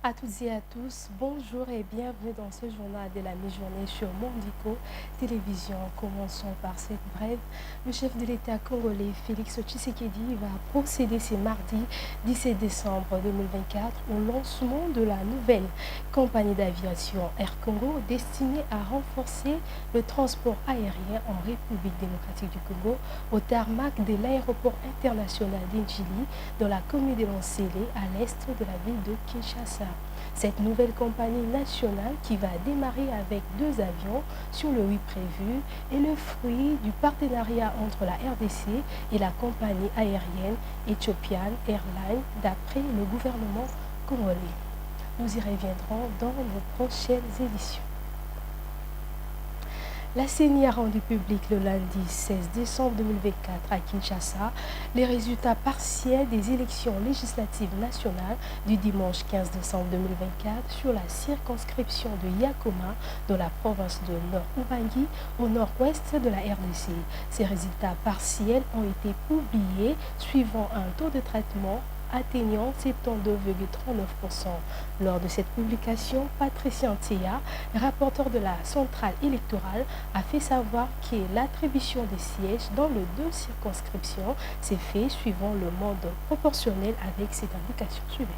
À toutes et à tous, bonjour et bienvenue dans ce journal de la mi-journée sur Mondico Télévision. Commençons par cette brève. Le chef de l'État congolais, Félix Tshisekedi, va procéder ce mardi 17 décembre 2024 au lancement de la nouvelle compagnie d'aviation Air Congo destinée à renforcer le transport aérien en République démocratique du Congo au tarmac de l'aéroport international d'Indjili dans la commune de Lancélé à l'est de la ville de Kinshasa. Cette nouvelle compagnie nationale qui va démarrer avec 2 avions sur le 8 prévu est le fruit du partenariat entre la RDC et la compagnie aérienne Ethiopian Airlines d'après le gouvernement congolais. Nous y reviendrons dans nos prochaines éditions. La CENI a rendu public le lundi 16 décembre 2024 à Kinshasa les résultats partiels des élections législatives nationales du dimanche 15 décembre 2024 sur la circonscription de Yakoma dans la province de Nord-Ubangi au nord-ouest de la RDC. Ces résultats partiels ont été publiés suivant un taux de traitement atteignant 72,39%. Lors de cette publication, Patricia Nteya, rapporteur de la centrale électorale, a fait savoir que l'attribution des sièges dans les 2 circonscriptions s'est fait suivant le mode proportionnel avec cette indication suivante.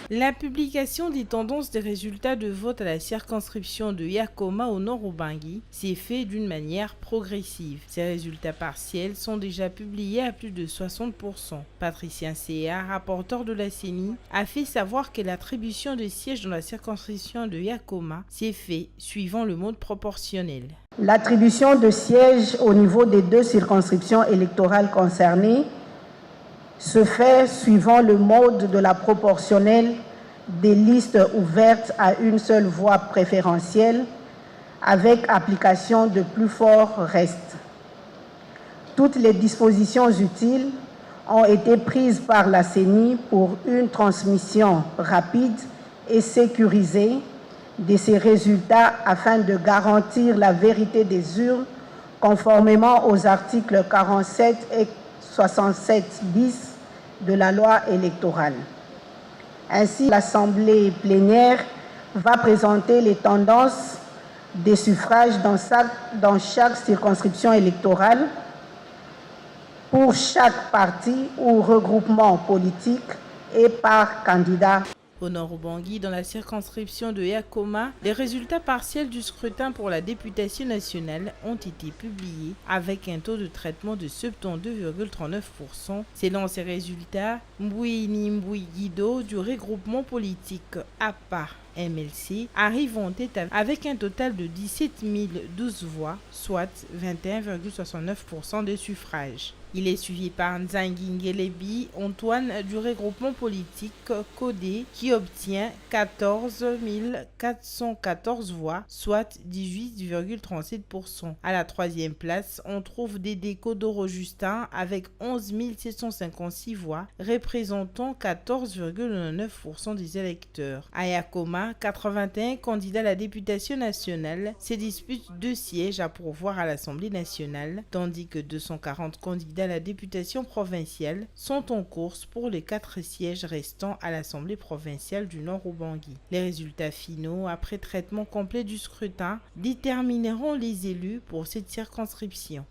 La publication des tendances des résultats de vote à la circonscription de Yakoma au Nord-Ubangi s'est faite d'une manière progressive. Ces résultats partiels sont déjà publiés à plus de 60%. Patricia Nteya, rapporteur de la CENI, a fait savoir que l'attribution de sièges dans la circonscription de Yakoma s'est faite suivant le mode proportionnel. L'attribution de sièges au niveau des 2 circonscriptions électorales concernées se fait suivant le mode de la proportionnelle des listes ouvertes à une seule voie préférentielle avec application de plus forts restes. Toutes les dispositions utiles ont été prises par la CENI pour une transmission rapide et sécurisée de ces résultats afin de garantir la vérité des urnes conformément aux articles 47 et 67 bis de la loi électorale. Ainsi, l'Assemblée plénière va présenter les tendances des suffrages dans chaque circonscription électorale pour chaque parti ou regroupement politique et par candidat. Au Nord-Ubangi, dans la circonscription de Yakoma, les résultats partiels du scrutin pour la députation nationale ont été publiés avec un taux de traitement de 72,39%. Selon ces résultats, Mbouini Mbouigido du regroupement politique APA MLC arrive en tête avec un total de 17 012 voix, soit 21,69% des suffrages. Il est suivi par Nzangi Ngelebi Antoine du regroupement politique Codé qui obtient 14 414 voix, soit 18,37%. À la 3e place, on trouve Dédé Kodoro Justin avec 11 756 voix, représentant 14,9% des électeurs. À Yakoma, 81 candidats à la députation nationale se disputent 2 sièges à pourvoir à l'Assemblée nationale, tandis que 240 candidats à la députation provinciale sont en course pour les 4 sièges restants à l'Assemblée provinciale du Nord-Ubangi. Les résultats finaux, après traitement complet du scrutin, détermineront les élus pour cette circonscription.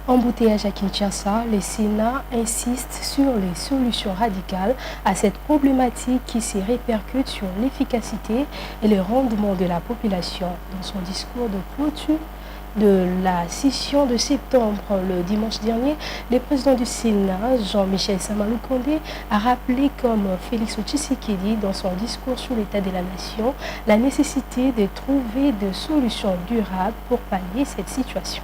Embouteillage à Kinshasa, le Sénat insiste sur les solutions radicales à cette problématique qui se répercute sur l'efficacité et le rendement de la population. Dans son discours de clôture de la session de septembre le dimanche dernier, le président du Sénat, Jean-Michel Sama-Lukonde, a rappelé comme Félix Tshisekedi dans son discours sur l'état de la nation la nécessité de trouver des solutions durables pour pallier cette situation.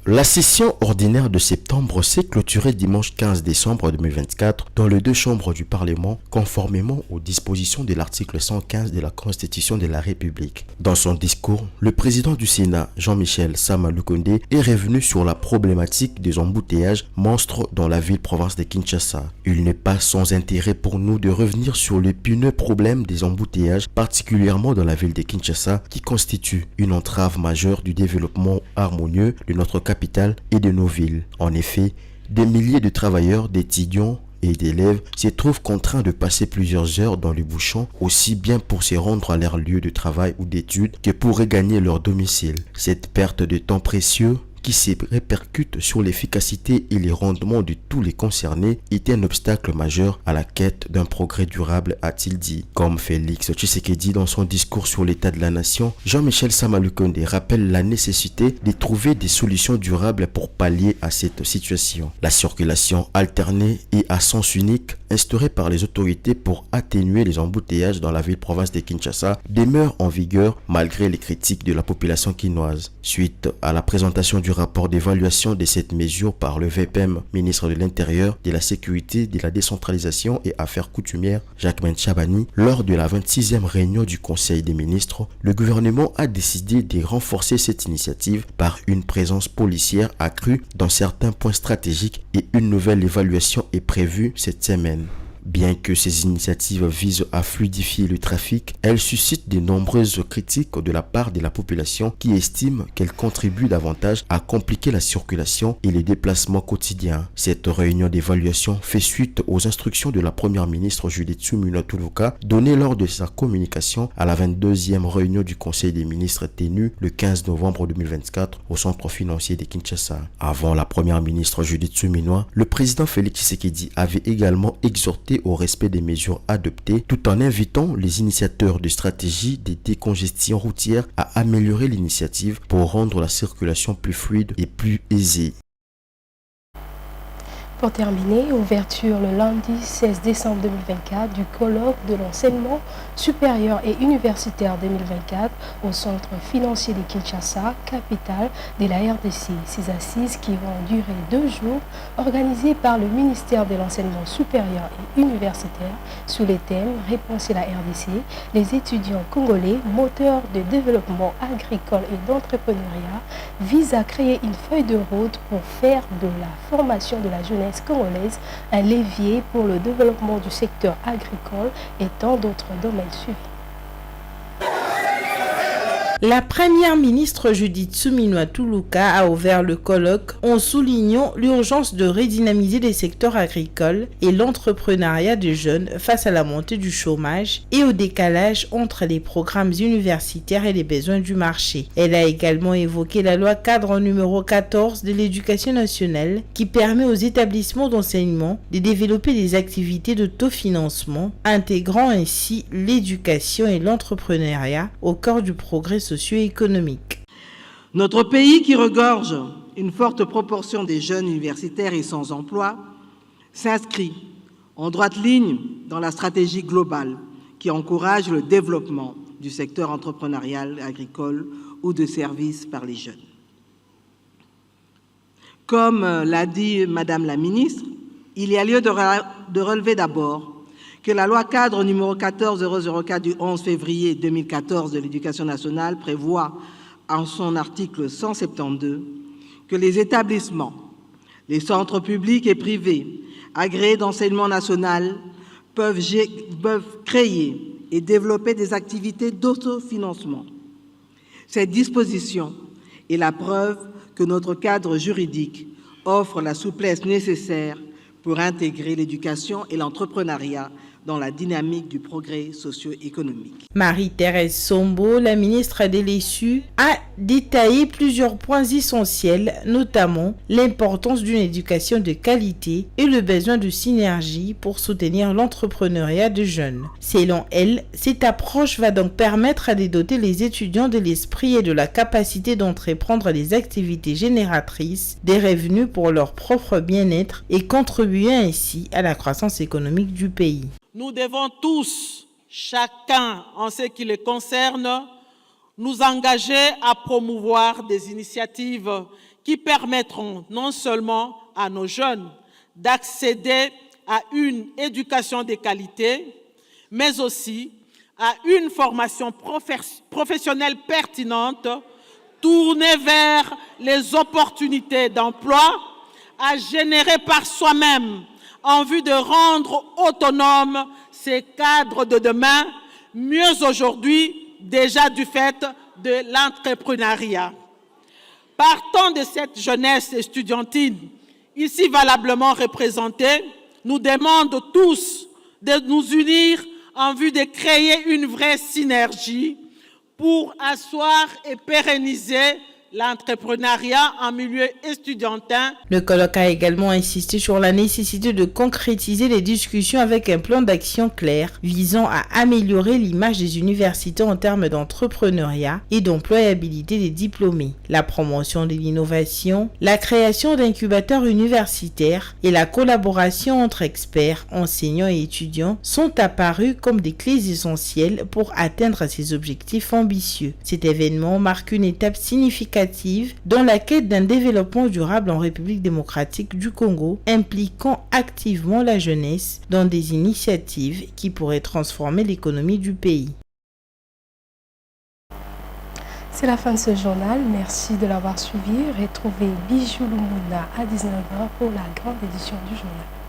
La session ordinaire de septembre s'est clôturée dimanche 15 décembre 2024 dans les 2 chambres du Parlement, conformément aux dispositions de l'article 115 de la Constitution de la République. Dans son discours, le président du Sénat, Jean-Michel Sama-Lukonde, est revenu sur la problématique des embouteillages monstres dans la ville-province de Kinshasa. Il n'est pas sans intérêt pour nous de revenir sur l'épineux problème des embouteillages, particulièrement dans la ville de Kinshasa, qui constitue une entrave majeure du développement harmonieux de notre capitale et de nos villes. En effet, Des milliers de travailleurs, d'étudiants et d'élèves se trouvent contraints de passer plusieurs heures dans les bouchons, aussi bien pour se rendre à leur lieu de travail ou d'études que pour regagner leur domicile. Cette perte de temps précieux qui se répercute sur l'efficacité et les rendements de tous les concernés est un obstacle majeur à la quête d'un progrès durable, a-t-il dit. Comme Félix Tshisekedi dans son discours sur l'état de la nation, Jean-Michel Sama Lukonde rappelle la nécessité de trouver des solutions durables pour pallier à cette situation. La circulation alternée et à sens unique instaurée par les autorités pour atténuer les embouteillages dans la ville-province de Kinshasa demeure en vigueur malgré les critiques de la population quinoise. Suite à la présentation du rapport d'évaluation de cette mesure par le VPM, ministre de l'Intérieur, de la Sécurité, de la Décentralisation et Affaires coutumières, Jacquemain Chabani, lors de la 26e réunion du Conseil des ministres, le gouvernement a décidé de renforcer cette initiative par une présence policière accrue dans certains points stratégiques et une nouvelle évaluation est prévue cette semaine. Bien que ces initiatives visent à fluidifier le trafic, elles suscitent de nombreuses critiques de la part de la population qui estime qu'elles contribuent davantage à compliquer la circulation et les déplacements quotidiens. Cette réunion d'évaluation fait suite aux instructions de la première ministre Judith Suminwa Tuluka données lors de sa communication à la 22e réunion du Conseil des ministres tenue le 15 novembre 2024 au centre financier de Kinshasa. Avant la première ministre Judith Suminwa, le président Félix Tshisekedi avait également exhorté au respect des mesures adoptées tout en invitant les initiateurs de stratégies de décongestion routière à améliorer l'initiative pour rendre la circulation plus fluide et plus aisée. Pour terminer, ouverture le lundi 16 décembre 2024 du colloque de l'enseignement supérieur et universitaire 2024 au centre financier de Kinshasa, capitale de la RDC. Ces assises qui vont durer 2 jours, organisées par le ministère de l'enseignement supérieur et universitaire sous les thèmes « Réponse à la RDC », les étudiants congolais, moteurs de développement agricole et d'entrepreneuriat, visent à créer une feuille de route pour faire de la formation de la jeunesse congolaise un levier pour le développement du secteur agricole et tant d'autres domaines suivis. La première ministre Judith Suminwa Tuluka a ouvert le colloque en soulignant l'urgence de redynamiser les secteurs agricoles et l'entrepreneuriat des jeunes face à la montée du chômage et au décalage entre les programmes universitaires et les besoins du marché. Elle a également évoqué la loi cadre numéro 14 de l'éducation nationale qui permet aux établissements d'enseignement de développer des activités d'autofinancement, intégrant ainsi l'éducation et l'entrepreneuriat au cœur du progrès socio-économique. Notre pays, qui regorge une forte proportion des jeunes universitaires et sans emploi, s'inscrit en droite ligne dans la stratégie globale qui encourage le développement du secteur entrepreneurial, agricole ou de services par les jeunes. Comme l'a dit Madame la Ministre, il y a lieu de relever d'abord que la loi cadre numéro 14004 du 11 février 2014 de l'Éducation nationale prévoit en son article 172 que les établissements, les centres publics et privés agréés d'enseignement national peuvent créer et développer des activités d'autofinancement. Cette disposition est la preuve que notre cadre juridique offre la souplesse nécessaire pour intégrer l'éducation et l'entrepreneuriat dans la dynamique du progrès socio-économique. Marie-Thérèse Sombo, la ministre de l'ESU, a détaillé plusieurs points essentiels, notamment l'importance d'une éducation de qualité et le besoin de synergie pour soutenir l'entrepreneuriat des jeunes. Selon elle, cette approche va donc permettre de doter les étudiants de l'esprit et de la capacité d'entreprendre des activités génératrices des revenus pour leur propre bien-être et contribuer ainsi à la croissance économique du pays. Nous devons tous, chacun en ce qui le concerne, nous engager à promouvoir des initiatives qui permettront non seulement à nos jeunes d'accéder à une éducation de qualité, mais aussi à une formation professionnelle pertinente, tournée vers les opportunités d'emploi, à générer par soi-même en vue de rendre autonomes ces cadres de demain, mieux aujourd'hui déjà du fait de l'entrepreneuriat. Partant de cette jeunesse estudiantine ici valablement représentés, nous demandent tous de nous unir en vue de créer une vraie synergie pour asseoir et pérenniser l'entrepreneuriat en milieu estudiantin. Le colloque a également insisté sur la nécessité de concrétiser les discussions avec un plan d'action clair visant à améliorer l'image des universités en termes d'entrepreneuriat et d'employabilité des diplômés, la promotion de l'innovation, la création d'incubateurs universitaires et la collaboration entre experts, enseignants et étudiants sont apparus comme des clés essentielles pour atteindre ces objectifs ambitieux. Cet événement marque une étape significative dans la quête d'un développement durable en République démocratique du Congo, impliquant activement la jeunesse dans des initiatives qui pourraient transformer l'économie du pays. C'est la fin de ce journal. Merci de l'avoir suivi. Retrouvez Bijou Lumuna à 19h pour la grande édition du journal.